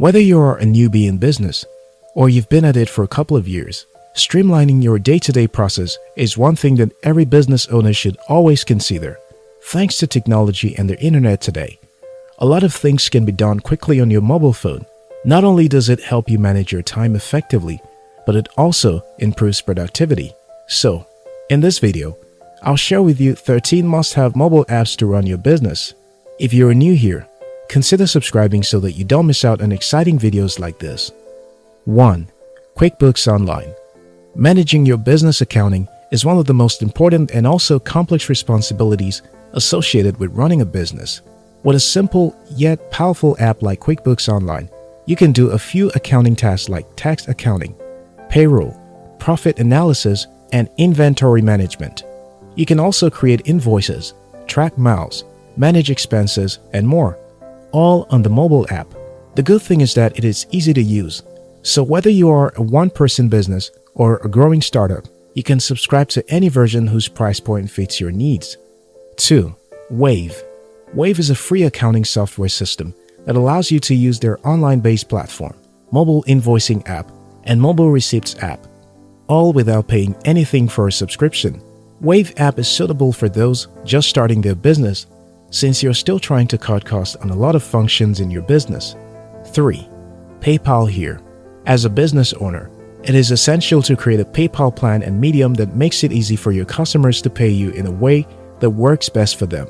Whether you are a newbie in business or you've been at it for a couple of years, streamlining your day-to-day process is one thing that every business owner should always consider. Thanks to technology and the internet today, a lot of things can be done quickly on your mobile phone. Not only does it help you manage your time effectively, but it also improves productivity. So, in this video, I'll share with you 13 must-have mobile apps to run your business. If you're new here, consider subscribing so that you don't miss out on exciting videos like this. 1. QuickBooks Online. Managing your business accounting is one of the most important and also complex responsibilities associated with running a business. With a simple yet powerful app like QuickBooks Online, you can do a few accounting tasks like tax accounting, payroll, profit analysis, and inventory management. You can also create invoices, track miles, manage expenses, and more, all on the mobile app. The good thing is that it is easy to use. So whether you are a one-person business or a growing startup, you can subscribe to any version whose price point fits your needs. 2. Wave. Wave is a free accounting software system that allows you to use their online-based platform, mobile invoicing app, and mobile receipts app, all without paying anything for a subscription. Wave app is suitable for those just starting their business, since you're still trying to cut costs on a lot of functions in your business. 3. PayPal Here. As a business owner, it is essential to create a PayPal plan and medium that makes it easy for your customers to pay you in a way that works best for them.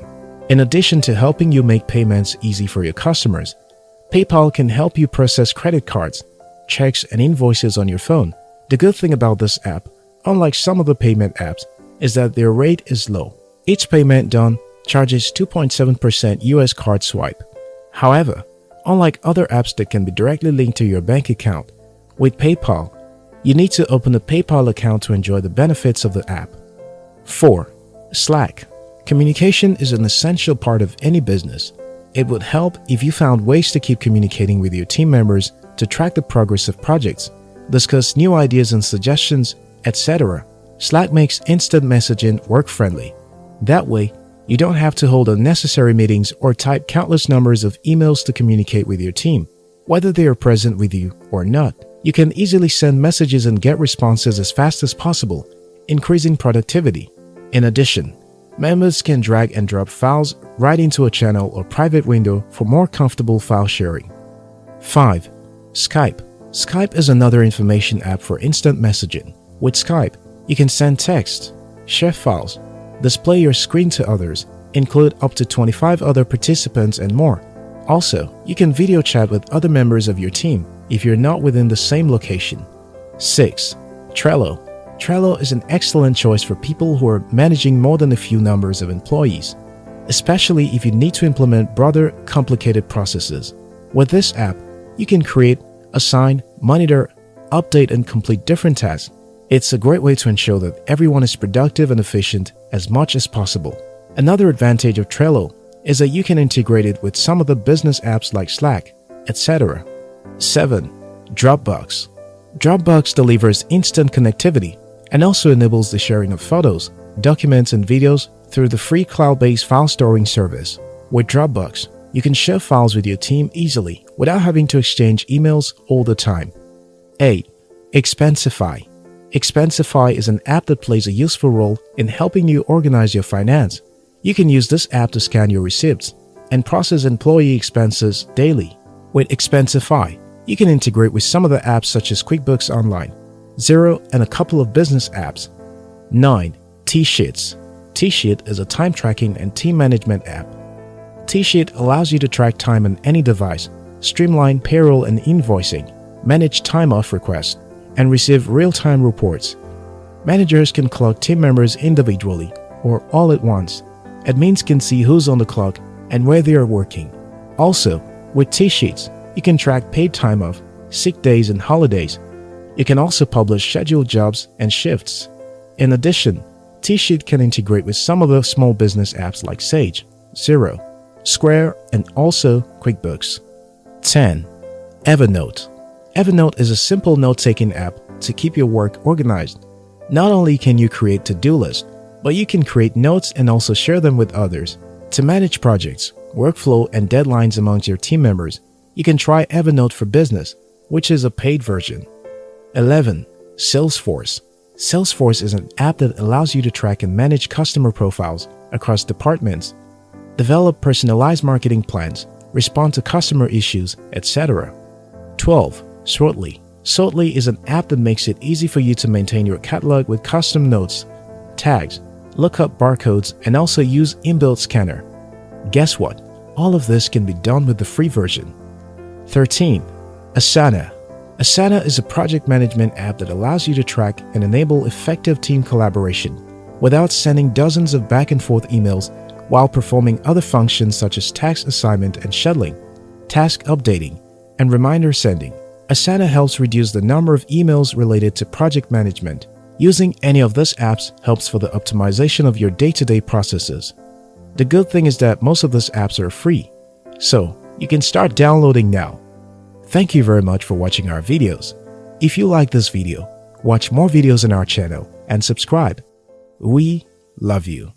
In addition to helping you make payments easy for your customers, PayPal can help you process credit cards, checks, and invoices on your phone. The good thing about this app, unlike some of the payment apps, is that their rate is low. Each payment done charges 2.7% US card swipe. However, unlike other apps that can be directly linked to your bank account, with PayPal, you need to open a PayPal account to enjoy the benefits of the app. 4. Slack. Communication is an essential part of any business. It would help if you found ways to keep communicating with your team members to track the progress of projects, discuss new ideas and suggestions, etc. Slack makes instant messaging work-friendly. That way, you don't have to hold unnecessary meetings or type countless numbers of emails to communicate with your team. Whether they are present with you or not, you can easily send messages and get responses as fast as possible, increasing productivity. In addition, members can drag and drop files right into a channel or private window for more comfortable file sharing. 5. Skype. Skype is another information app for instant messaging. With Skype, you can send text, share files, display your screen to others, include up to 25 other participants, and more. Also, you can video chat with other members of your team if you're not within the same location. 6. Trello. Trello is an excellent choice for people who are managing more than a few numbers of employees, especially if you need to implement broader, complicated processes. With this app, you can create, assign, monitor, update, and complete different tasks. It's a great way to ensure that everyone is productive and efficient as much as possible. Another advantage of Trello is that you can integrate it with some of the business apps like Slack, etc. 7. Dropbox. Dropbox delivers instant connectivity and also enables the sharing of photos, documents, and videos through the free cloud-based file storing service. With Dropbox, you can share files with your team easily without having to exchange emails all the time. 8. Expensify. Expensify is an app that plays a useful role in helping you organize your finance. You can use this app to scan your receipts and process employee expenses daily. With Expensify, you can integrate with some of the apps such as QuickBooks Online, Xero, and a couple of business apps. 9. T-Sheets. T-Sheet is a time tracking and team management app. T-Sheet allows you to track time on any device, streamline payroll and invoicing, manage time-off requests, and receive real-time reports. Managers can clock team members individually or all at once. Admins can see who's on the clock and where they are working. Also, with T-Sheets, you can track paid time off, sick days, and holidays. You can also publish scheduled jobs and shifts. In addition, T-Sheet can integrate with some of the small business apps like Sage, Xero, Square, and also QuickBooks. 10. Evernote. Evernote is a simple note-taking app to keep your work organized. Not only can you create to-do lists, but you can create notes and also share them with others. To manage projects, workflow, and deadlines amongst your team members, You can try Evernote for Business, which is a paid version. 11. Salesforce. Salesforce is an app that allows you to track and manage customer profiles across departments, develop personalized marketing plans, respond to customer issues, etc. 12. Shortly. Shortly is an app that makes it easy for you to maintain your catalog with custom notes, tags, look up barcodes, and also use inbuilt scanner. Guess what? All of this can be done with the free version. 13. Asana. Asana is a project management app that allows you to track and enable effective team collaboration without sending dozens of back and forth emails while performing other functions such as task assignment and scheduling, task updating, and reminder sending. Asana helps reduce the number of emails related to project management. Using any of these apps helps for the optimization of your day-to-day processes. The good thing is that most of these apps are free, so you can start downloading now. Thank you very much for watching our videos. If you like this video, watch more videos on our channel and subscribe. We love you.